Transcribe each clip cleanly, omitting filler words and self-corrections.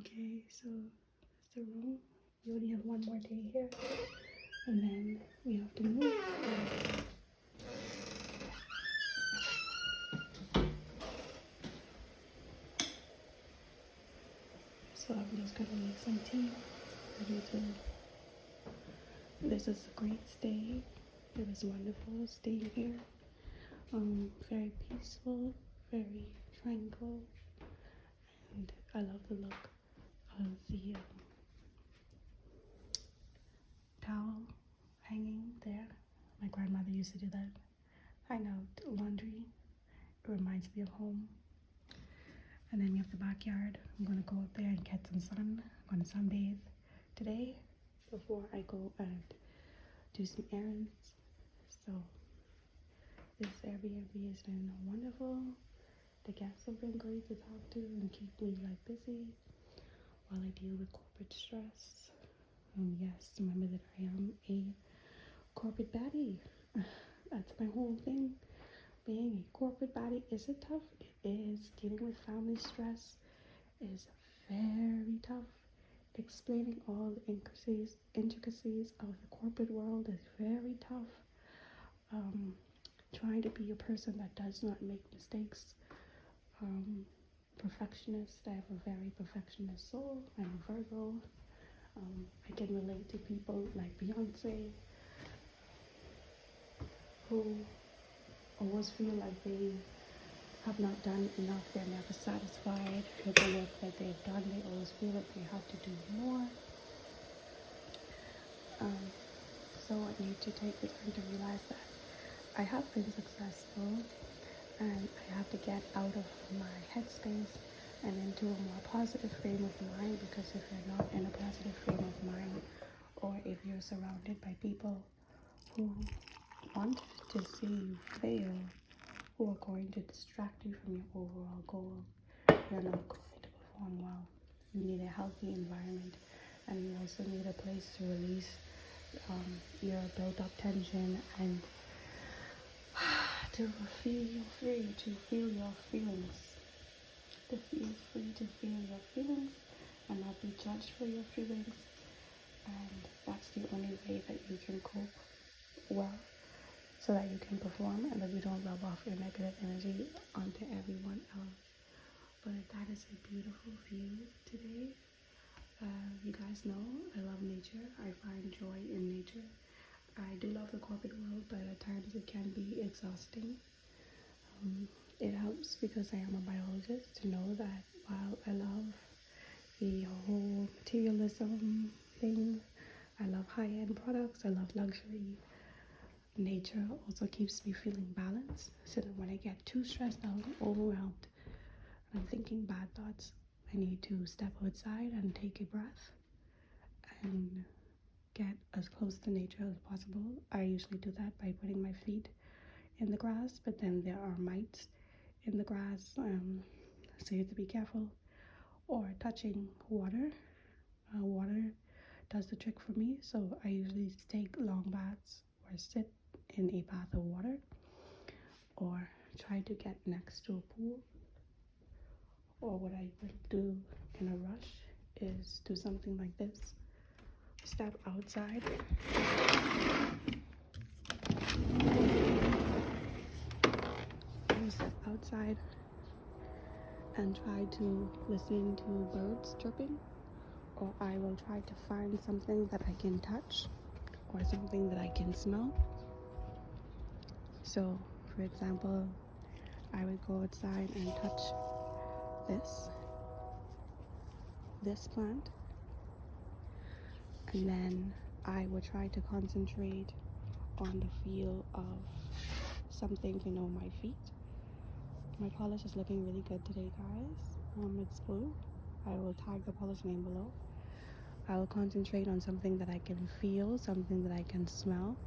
Okay, so that's the room. We only have one more day here, and then we have to move. So I'm just gonna make some tea. Ready to. This is a great stay. It was wonderful staying here. Very peaceful, very tranquil, and I love the look of the towel hanging there. My grandmother used to do that. Hang out laundry. It reminds me of home. And then we have the backyard. I'm gonna go up there and get some sun. I'm gonna sunbathe today before I go and do some errands. So this Airbnb has been wonderful. The guests have been great to talk to and keep me busy while I deal with corporate stress. Yes, remember that I am a corporate baddie. That's my whole thing. Being a corporate baddie, is it tough? It is. Dealing with family stress is very tough. Explaining all the intricacies of the corporate world is very tough. Trying to be a person that does not make mistakes. Perfectionist. I have a very perfectionist soul. I'm a Virgo. I can relate to people like Beyonce, who always feel like they have not done enough. They're never satisfied with the work that they've done. They always feel like they have to do more. So I need to take the time to realize that I have been successful, and I have to get out of my headspace and into a more positive frame of mind, because if you're not in a positive frame of mind, or if you're surrounded by people who want to see you fail, who are going to distract you from your overall goal, you're not going to perform well. You need a healthy environment, and you also need a place to release your built up tension and to feel free to feel your feelings. To feel free to feel your feelings and not be judged for your feelings. And that's the only way that you can cope well, so that you can perform and that you don't rub off your negative energy onto everyone else. But that is a beautiful view today. You guys know I love nature. I find joy in nature. I do love the corporate world, but at times it can be exhausting. It helps, because I am a biologist, to know that while I love the whole materialism thing, I love high-end products, I love luxury, nature also keeps me feeling balanced. So that when I get too stressed out, overwhelmed, and I'm thinking bad thoughts, I need to step outside and take a breath and get as close to nature as possible. I usually do that by putting my feet in the grass, but then there are mites in the grass, so you have to be careful. Or touching water. Water does the trick for me, so I usually take long baths or sit in a bath of water, or try to get next to a pool. Or what I would do in a rush is do something like this. Step outside. Step outside and try to listen to birds chirping, or I will try to find something that I can touch or something that I can smell. So, for example, I would go outside and touch this plant, and then I would try to concentrate on the feel of something, my feet. My polish is looking really good today, guys. It's blue. I will tag the polish name below. I will concentrate on something that I can feel, something that I can smell,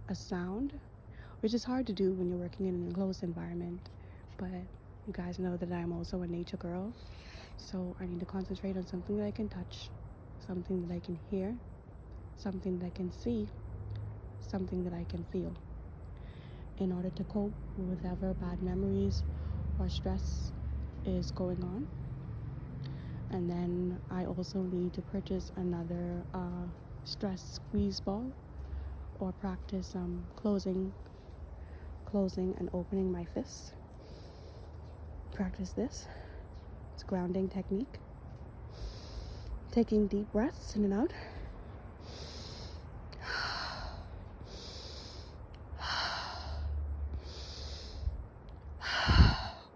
a sound, which is hard to do when you're working in an enclosed environment, but you guys know that I'm also a nature girl, so I need to concentrate on something that I can touch, something that I can hear, something that I can see, something that I can feel, in order to cope with whatever bad memories or stress is going on. And then I also need to purchase another stress squeeze ball, or practice closing and opening my fists. Practice this. It's a grounding technique. Taking deep breaths in and out.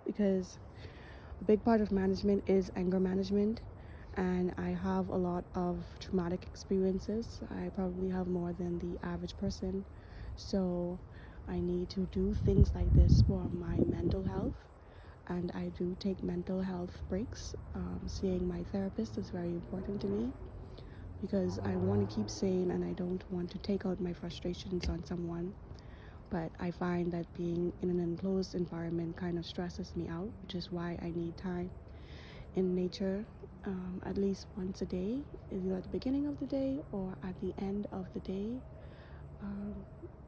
Because a big part of management is anger management, and I have a lot of traumatic experiences. I probably have more than the average person, so I need to do things like this for my mental health, and I do take mental health breaks. Seeing my therapist is very important to me because I want to keep sane and I don't want to take out my frustrations on someone. But I find that being in an enclosed environment kind of stresses me out, which is why I need time in nature, at least once a day, either at the beginning of the day or at the end of the day,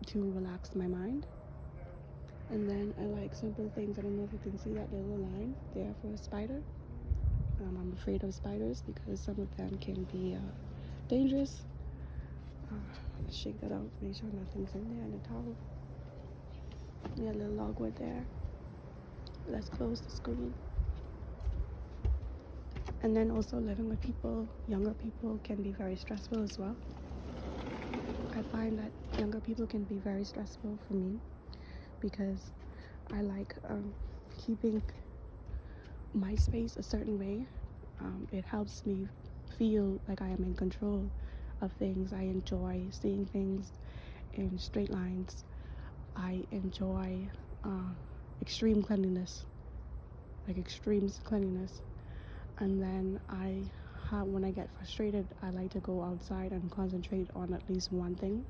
to relax my mind. And then I like simple things. I don't know if you can see that little line there for a spider. I'm afraid of spiders because some of them can be dangerous. Let's shake that out, make sure nothing's in there in the towel. Yeah, a little logwood there. Let's close the screen. And then also living with people, younger people, can be very stressful as well. I find that younger people can be very stressful for me because I like keeping my space a certain way. It helps me feel like I am in control of things. I enjoy seeing things in straight lines. I enjoy extreme cleanliness. And then when I get frustrated, I like to go outside and concentrate on at least one thing.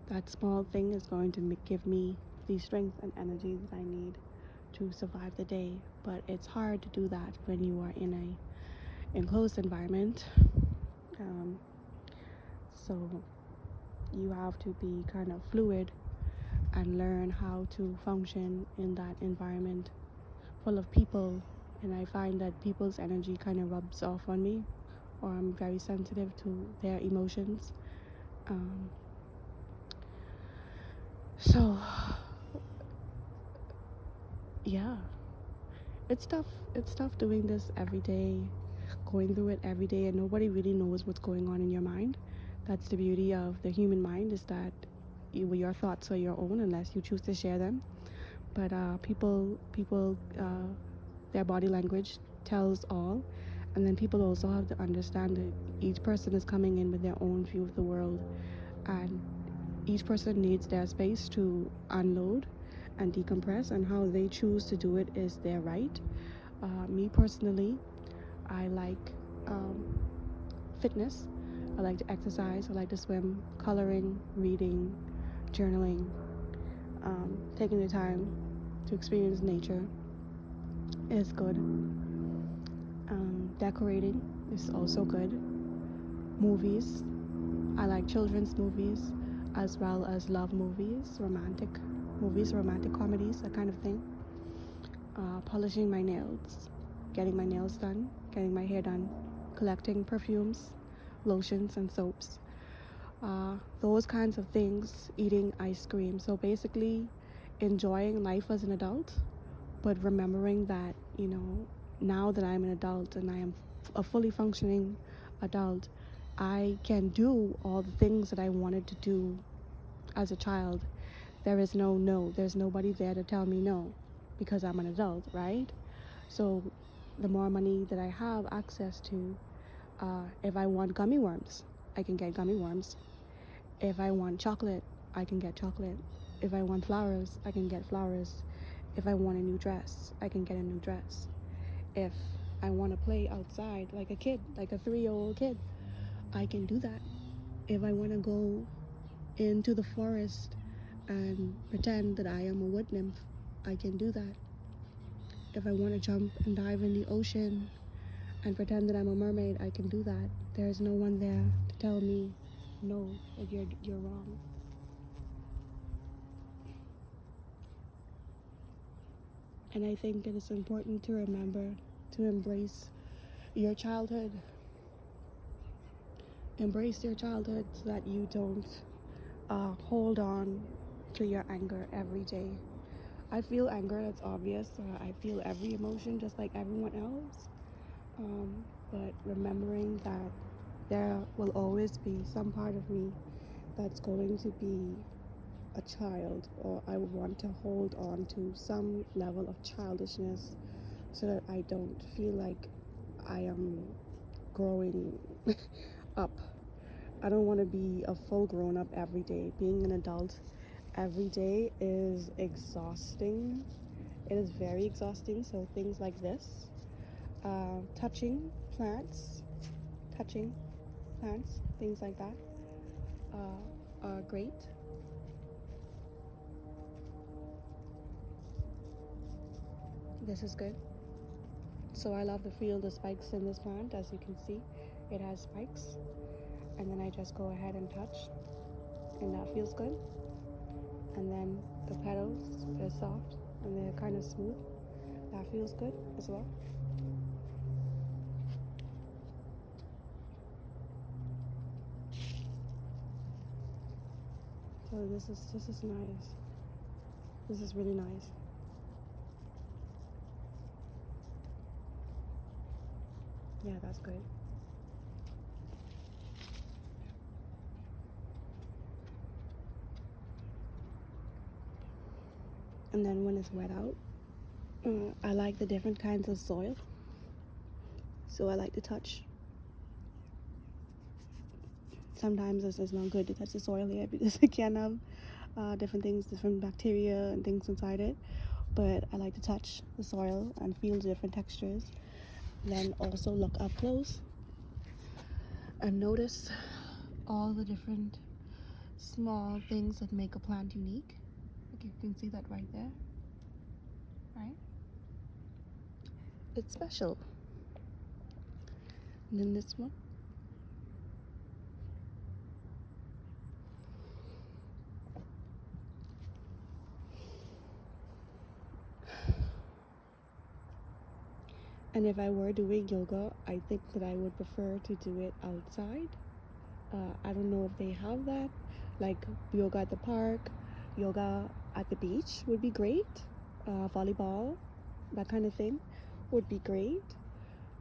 That small thing is going to give me the strength and energy that I need to survive the day. But it's hard to do that when you are in a enclosed environment. So you have to be kind of fluid and learn how to function in that environment full of people. And I find that people's energy kind of rubs off on me, or I'm very sensitive to their emotions. So yeah, it's tough doing this every day, going through it every day, and nobody really knows what's going on in your mind. That's the beauty of the human mind, is that your thoughts are your own unless you choose to share them. But people their body language tells all. And then people also have to understand that each person is coming in with their own view of the world, and each person needs their space to unload and decompress, and how they choose to do it is their right. Me personally, I like fitness. I like to exercise. I like to swim, coloring, reading, journaling, taking the time to experience nature is good. Decorating is also good. Movies. I like children's movies as well as love movies, romantic comedies, that kind of thing. Polishing my nails, getting my nails done, getting my hair done, collecting perfumes, lotions, and soaps. Those kinds of things, eating ice cream. So basically, enjoying life as an adult, but remembering that, now that I'm an adult and I am a fully functioning adult, I can do all the things that I wanted to do as a child. There is no no. There's nobody there to tell me no because I'm an adult, right? So the more money that I have access to, if I want gummy worms, I can get gummy worms. If I want chocolate, I can get chocolate. If I want flowers, I can get flowers. If I want a new dress, I can get a new dress. If I want to play outside like a kid, like a 3-year-old kid, I can do that. If I want to go into the forest and pretend that I am a wood nymph, I can do that. If I want to jump and dive in the ocean and pretend that I'm a mermaid, I can do that. There is no one there to tell me no, that you're wrong. And I think it is important to remember to embrace your childhood. Embrace your childhood so that you don't hold on to your anger every day. I feel anger, that's obvious. I feel every emotion just like everyone else. But remembering that there will always be some part of me that's going to be a child, or I would want to hold on to some level of childishness so that I don't feel like I am growing up. I don't want to be a full grown up every day. Being an adult every day is exhausting. It is very exhausting. So things like this, touching plants, things like that are great. This is good. So I love to feel the spikes in this plant. As you can see, it has spikes. And then I just go ahead and touch, and that feels good. And then the petals are soft and they're kind of smooth. That feels good as well. So this is nice. This is really nice. Yeah, that's good. And then when it's wet out, I like the different kinds of soil. So I like to touch. Sometimes it's not good to touch the soil here because it can have different things, different bacteria and things inside it. But I like to touch the soil and feel the different textures. Then also look up close and notice all the different small things that make a plant unique. Like you can see that right there, right? It's special. And then this one. And if I were doing yoga, I think that I would prefer to do it outside. I don't know if they have that, like yoga at the park, yoga at the beach would be great. Volleyball, that kind of thing would be great.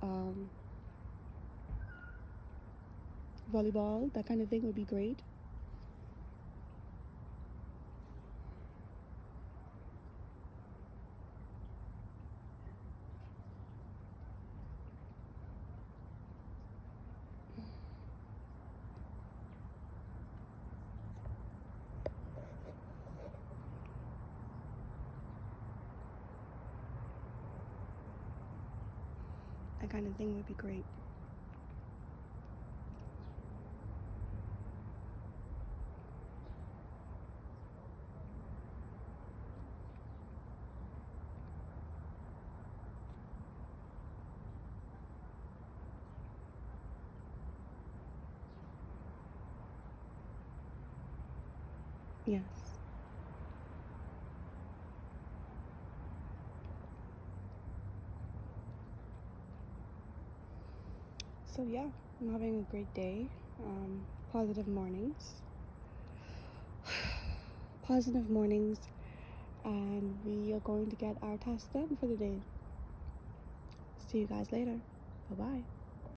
Um, Volleyball, that kind of thing would be great. That kind of thing would be great. Yes. So yeah, I'm having a great day. Positive mornings. Positive mornings, and we are going to get our task done for the day. See you guys later. Bye bye.